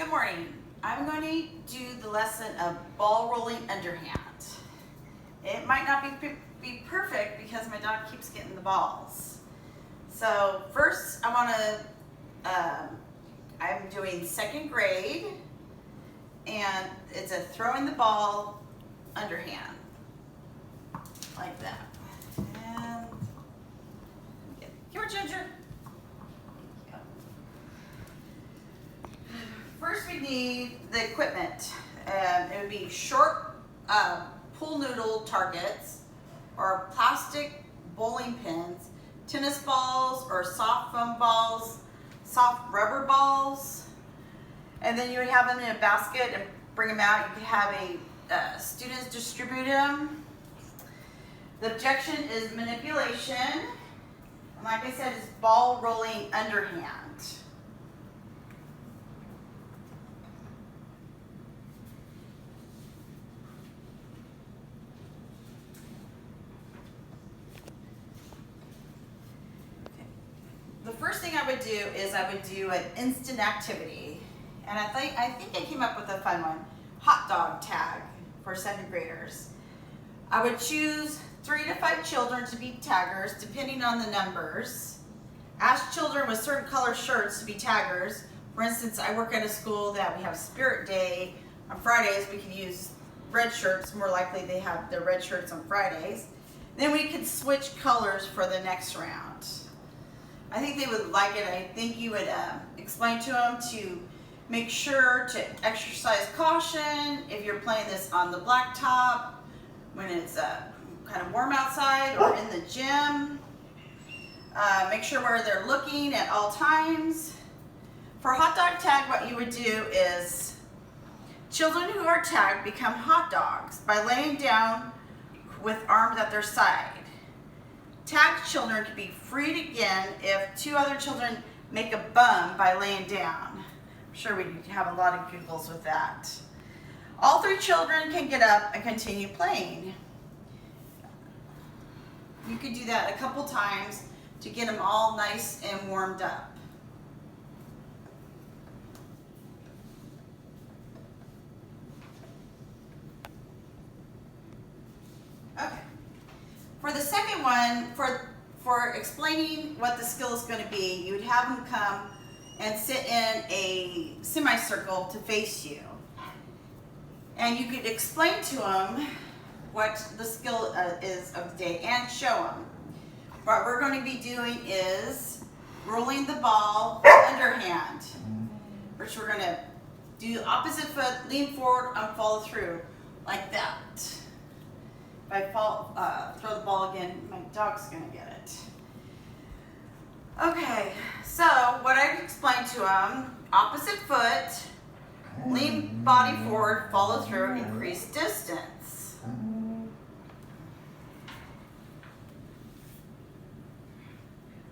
Good morning. I'm going to do the lesson of ball rolling underhand. It might not be perfect because my dog keeps getting the balls. So first I'm doing second grade, and it's a throwing the ball underhand, like that. And come here, Ginger. First we need the equipment. It would be short pool noodle targets, or plastic bowling pins, tennis balls or soft foam balls, soft rubber balls, and then you would have them in a basket and bring them out. You could have students distribute them. The objection is manipulation, and like I said, it's ball rolling underhand. The first thing I would do is I would do an instant activity, and I think I came up with a fun one: hot dog tag for second graders. I would choose 3 to 5 children to be taggers, depending on the numbers. Ask children with certain color shirts to be taggers. For instance, I work at a school that we have Spirit Day on Fridays. We could use red shirts. More likely they have their red shirts on Fridays. Then we could switch colors for the next round. I think they would like it. I think you would explain to them to make sure to exercise caution if you're playing this on the blacktop when it's kind of warm outside, or in the gym. Make sure where they're looking at all times. For hot dog tag, what you would do is children who are tagged become hot dogs by laying down with arms at their side. Tagged children can be freed again if 2 other children make a bum by laying down. I'm sure we have a lot of giggles with that. All 3 children can get up and continue playing. You could do that a couple times to get them all nice and warmed up. Okay. For the second one, for explaining what the skill is going to be, you would have them come and sit in a semicircle to face you. And you could explain to them what the skill is of the day and show them. What we're going to be doing is rolling the ball underhand, which we're going to do opposite foot, lean forward, and follow through, like that. If I throw the ball again, my dog's going to get it. Okay, so what I explained to them: opposite foot, lean body forward, follow through, increase distance.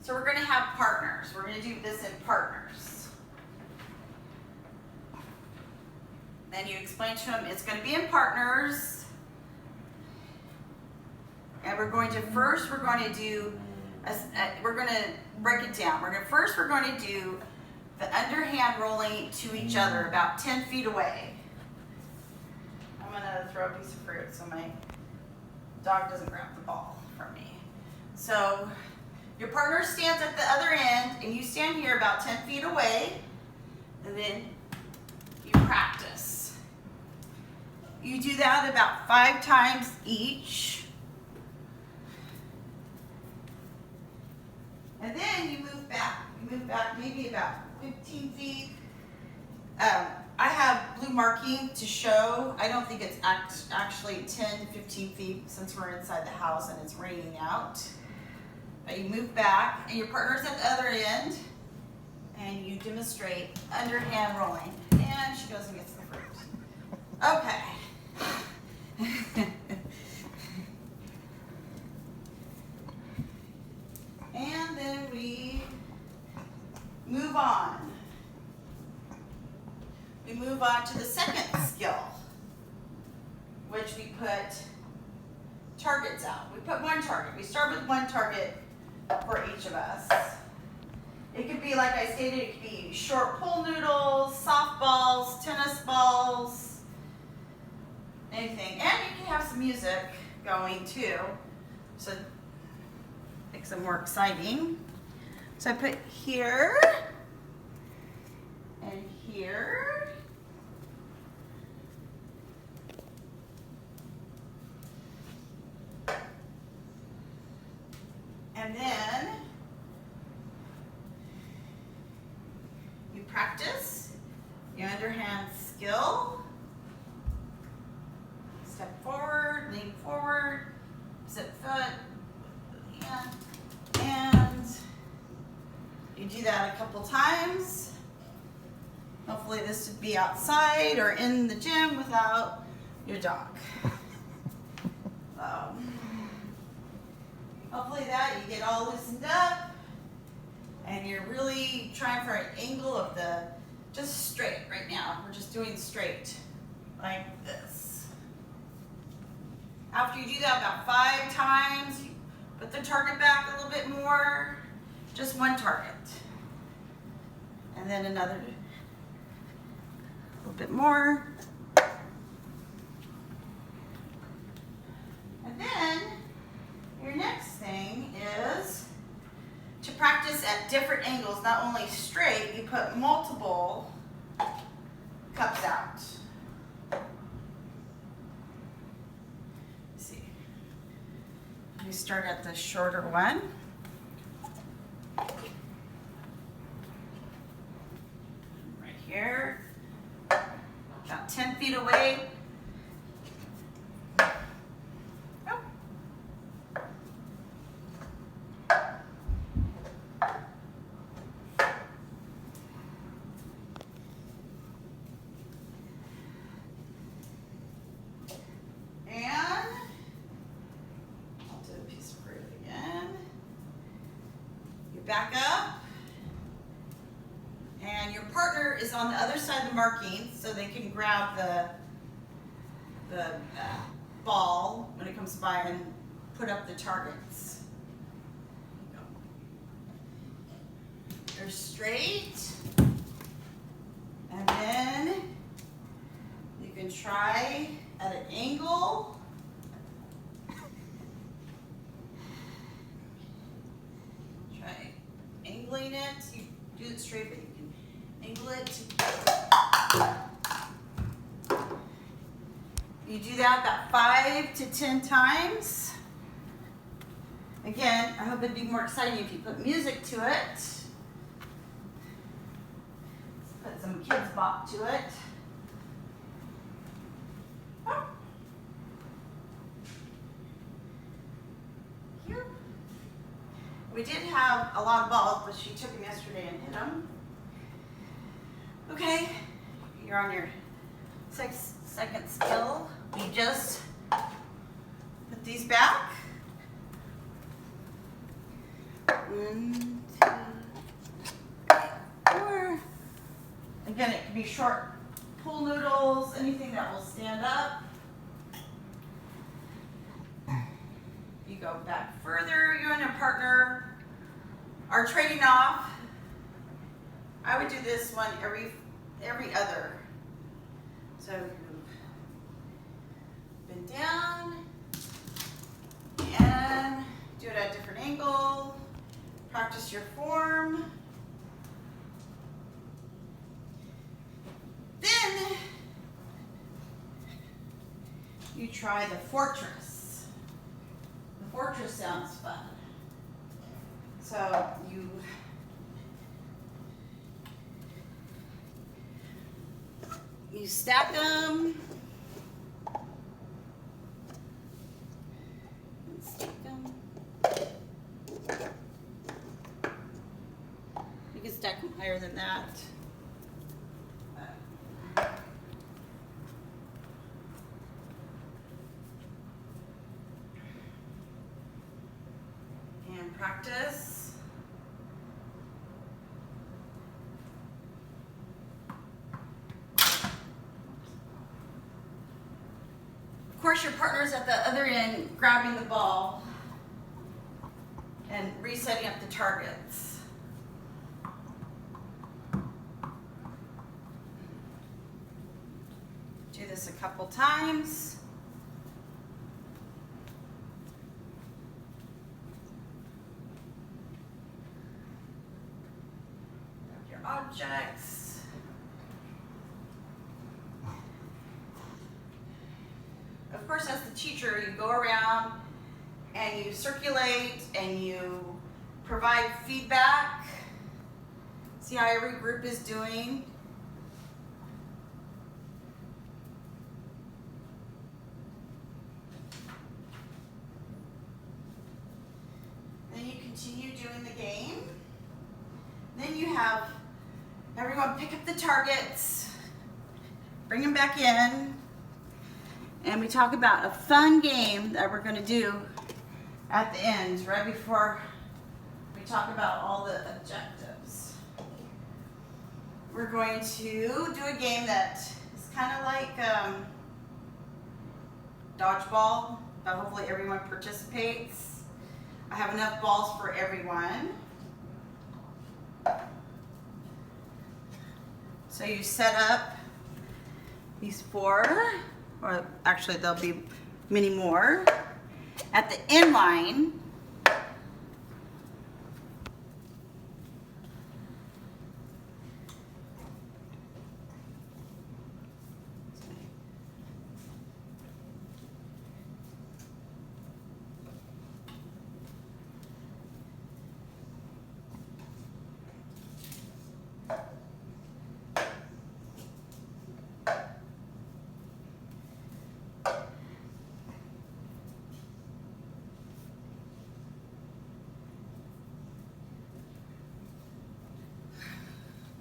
So we're going to have partners. We're going to do this in partners. Then you explain to them it's going to be in partners. And we're going to break it down. We're going to do the underhand rolling to each other about 10 feet away. I'm going to throw a piece of fruit so my dog doesn't grab the ball from me. So your partner stands at the other end, and you stand here about 10 feet away, and then you practice. You do that about 5 times each. And then you move back. You move back maybe about 15 feet. I have blue marking to show. I don't think it's actually 10 to 15 feet since we're inside the house and it's raining out. But you move back, and your partner's at the other end, and you demonstrate underhand rolling. And she goes and gets the fruit. Okay. And then we move on. We move on to the second skill, which we put targets out. We put 1 target. We start with 1 target for each of us. It could be, like I stated, it could be short pool noodles, soft balls, tennis balls, anything. And you can have some music going too, so it makes it more exciting. So I put here and here. And then you practice your underhand skill. Step forward, lean forward, zip foot, and you do that a couple times. Hopefully this would be outside or in the gym without your dog. Hopefully that you get all loosened up and you're really trying for an angle of the, just straight right now. We're just doing straight like this. After you do that about 5 times, you put the target back a little bit more, just one target. And then another, a little bit more. And then your next thing is to practice at different angles, not only straight, you put multiple cups out. Let's see. You start at the shorter one. Right here, about 10 feet away. Back up, and your partner is on the other side of the marking so they can grab the ball when it comes by and put up the targets. They're straight, and then you can try at an angle. Angling it, you do it straight, but you can angle it. You do that about 5 to 10 times. Again, I hope it'd be more exciting if you put music to it. Let's put some kids bop to it. Oh. Here. We did have a lot of balls, but she took them yesterday and hit them. Okay, you're on your 6-second skill. You just put these back. 1, 2, 3, 4. Again, it can be short pool noodles, anything that will stand up. You go back further, you and your partner are trading off. I would do this one every other. So bend down and do it at a different angle. Practice your form. Then you try the fortress. The fortress sounds fun. So you stack them. And stack them. You can stack them higher than that. And practice. Of course, your partner's at the other end grabbing the ball and resetting up the targets. Do this a couple times. Grab your objects. Of course, as the teacher, you go around and you circulate and you provide feedback. See how every group is doing. Then you continue doing the game. Then you have everyone pick up the targets, bring them back in, and we talk about a fun game that we're going to do at the end, right before we talk about all the objectives. We're going to do a game that is kind of like dodgeball, but hopefully everyone participates. I have enough balls for everyone. So you set up these 4, or actually there'll be many more, at the end line.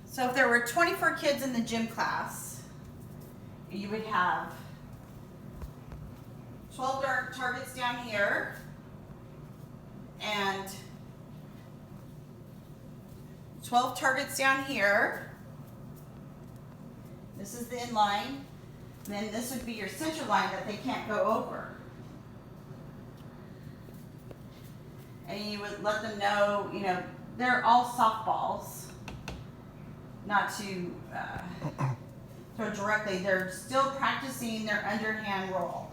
So if there were 24 kids in the gym class, you would have 12 targets down here and 12 targets down here. This is the end line. Then this would be your center line that they can't go over. And you would let them know, you know, they're all softballs. Not to throw directly, they're still practicing their underhand roll.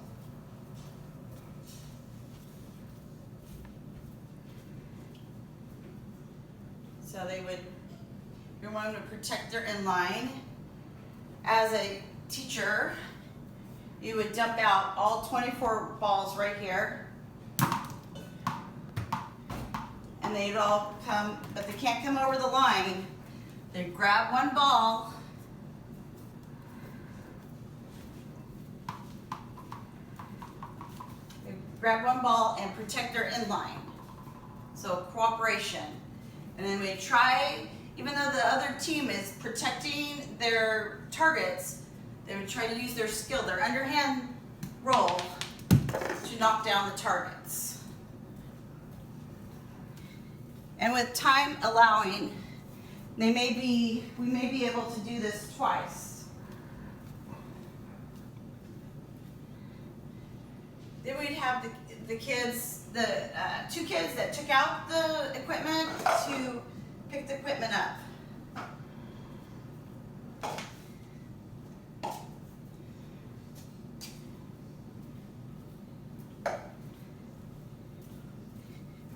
So you want them to protect their inline. As a teacher, you would dump out all 24 balls right here. And they'd all come, but they can't come over the line. They grab one ball, and protect their inline. So cooperation. And then we try, even though the other team is protecting their targets, they would try to use their skill, their underhand roll, to knock down the targets. And with time allowing, we may be able to do this twice. Then we'd have the kids, the 2 kids that took out the equipment to pick the equipment up.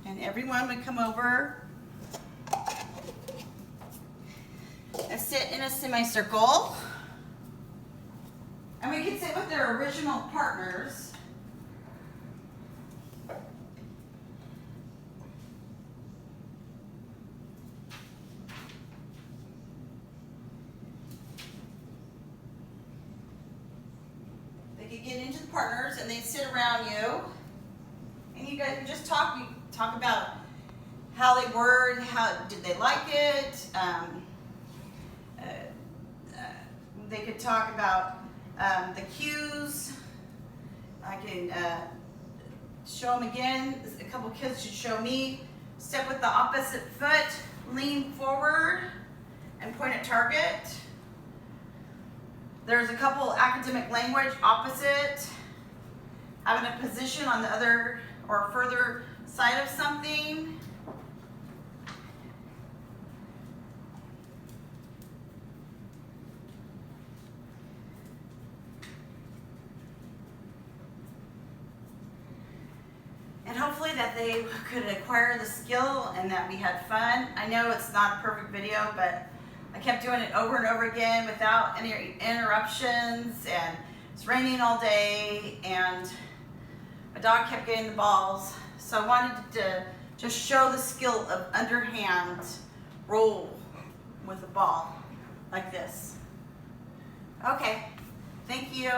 And everyone would come over and sit in a semicircle. And we could sit with their original partners. They could get into the partners and they'd sit around you. And you guys just talk about how they were, how did they like it. They could talk about the cues. I can show them again. A couple kids should show me. Step with the opposite foot, lean forward, and point at target. There's a couple academic language, opposite, having a position on the other or further side of something. that they could acquire the skill and that we had fun. I know it's not a perfect video, but I kept doing it over and over again without any interruptions, and it's raining all day, and my dog kept getting the balls. So I wanted to just show the skill of underhand roll with a ball like this. Okay, thank you.